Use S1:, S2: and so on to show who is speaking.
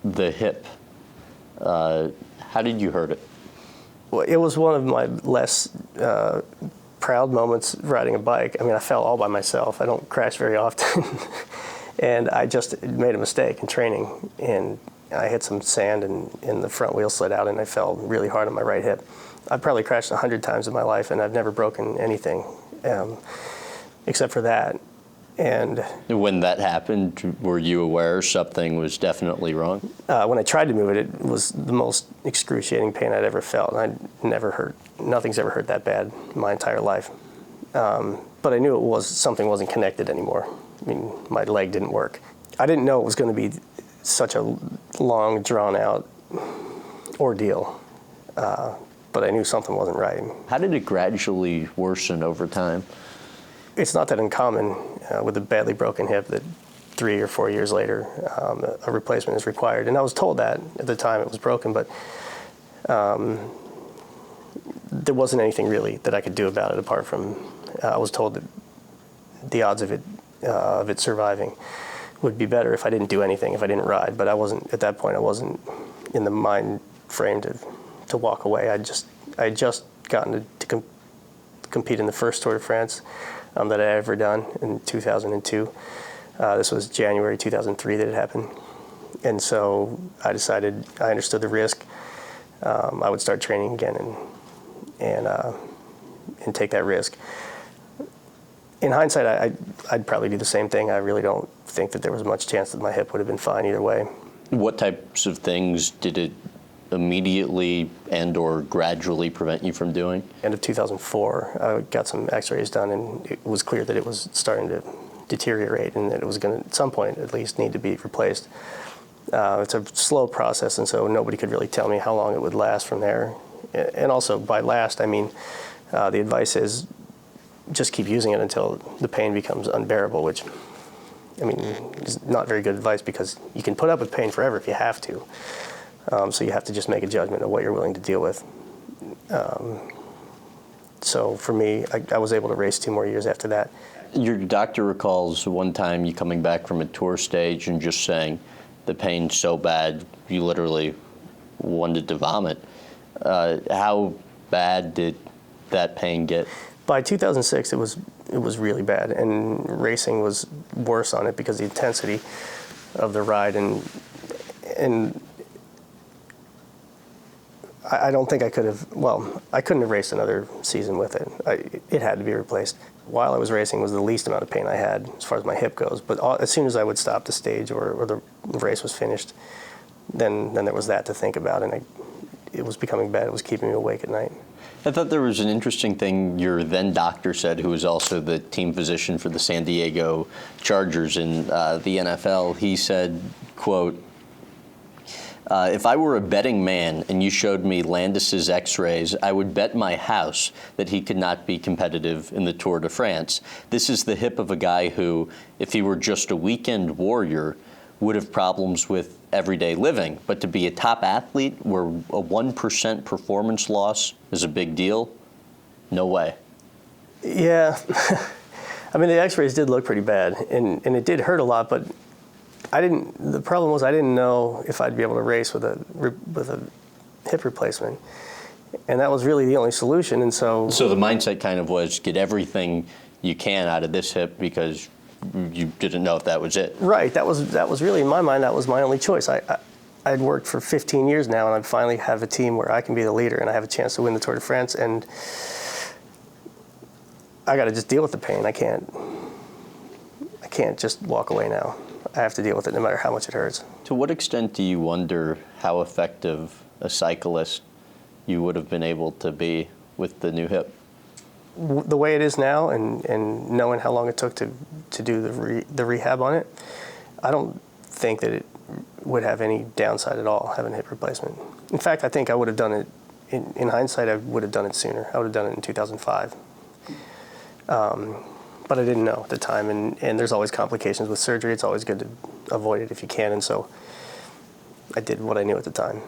S1: the hip. How did you hurt it?
S2: Well, it was one of my less proud moments riding a bike. I mean, I fell all by myself. I don't crash very often. And I just made a mistake in training, and I hit some sand, and the front wheel slid out, and I fell really hard on my right hip. I've probably crashed 100 times in my life, and I've never broken anything except for that. And
S1: when that happened, were you aware something was definitely wrong?
S2: When I tried to move it, it was the most excruciating pain I'd ever felt. Nothing's ever hurt that bad in my entire life. But I knew something wasn't connected anymore. I mean, my leg didn't work. I didn't know it was going to be such a long, drawn-out ordeal, but I knew something wasn't right.
S1: How did it gradually worsen over time?
S2: It's not that uncommon with a badly broken hip that 3 or 4 years later a replacement is required. And I was told that at the time it was broken, but there wasn't anything really that I could do about it apart from I was told that the odds of it surviving would be better if I didn't do anything, if I didn't ride. But I wasn't, at that point, I wasn't in the mind frame to walk away. I had just gotten to compete in the first Tour de France that I had ever done in 2002. This was January 2003 that it happened. And so I decided, I understood the risk. I would start training again and take that risk. In hindsight, I'd probably do the same thing. I really don't think that there was much chance that my hip would have been fine either way.
S1: What types of things did it immediately and or gradually prevent you from doing?
S2: End of 2004, I got some x-rays done, and it was clear that it was starting to deteriorate and that it was going to, at some point at least, need to be replaced. It's a slow process, and so nobody could really tell me how long it would last from there. And also, by last, I mean, the advice is just keep using it until the pain becomes unbearable, which, I mean, is not very good advice because you can put up with pain forever if you have to. So you have to just make a judgment of what you're willing to deal with. So for me, I was able to race 2 more years after that.
S1: Your doctor recalls one time you coming back from a tour stage and just saying the pain's so bad you literally wanted to vomit. How bad did that pain get?
S2: By 2006, it was really bad, and racing was worse on it because of the intensity of the ride, and I don't think I could have, well, I couldn't have raced another season with it. It had to be replaced. While I was racing was the least amount of pain I had as far as my hip goes, but as soon as I would stop the stage or the race was finished, then there was that to think about, and it was becoming bad. It was keeping me awake at night.
S1: I thought there was an interesting thing your then doctor said, who was also the team physician for the San Diego Chargers in the NFL. He said, quote, if I were a betting man and you showed me Landis's x-rays, I would bet my house that he could not be competitive in the Tour de France. This is the hip of a guy who, if he were just a weekend warrior, would have problems with everyday living. But to be a top athlete where a 1% performance loss is a big deal, no way.
S2: Yeah. I mean, the x-rays did look pretty bad, and it did hurt a lot, but the problem was I didn't know if I'd be able to race with a hip replacement. And that was really the only solution, and so...
S1: So the mindset kind of was get everything you can out of this hip because you didn't know if that was it.
S2: Right. That was really, in my mind, that was my only choice. I'd worked for 15 years now, and I finally have a team where I can be the leader, and I have a chance to win the Tour de France, and I got to just deal with the pain. I can't just walk away now. I have to deal with it no matter how much it hurts.
S1: To what extent do you wonder how effective a cyclist you would have been able to be with the new hip?
S2: The way it is now, and knowing how long it took to do the rehab on it, I don't think that it would have any downside at all, having a hip replacement. In fact, I think I would have done it, in hindsight, I would have done it sooner. I would have done it in 2005. But I didn't know at the time, and there's always complications with surgery. It's always good to avoid it if you can, and so I did what I knew at the time.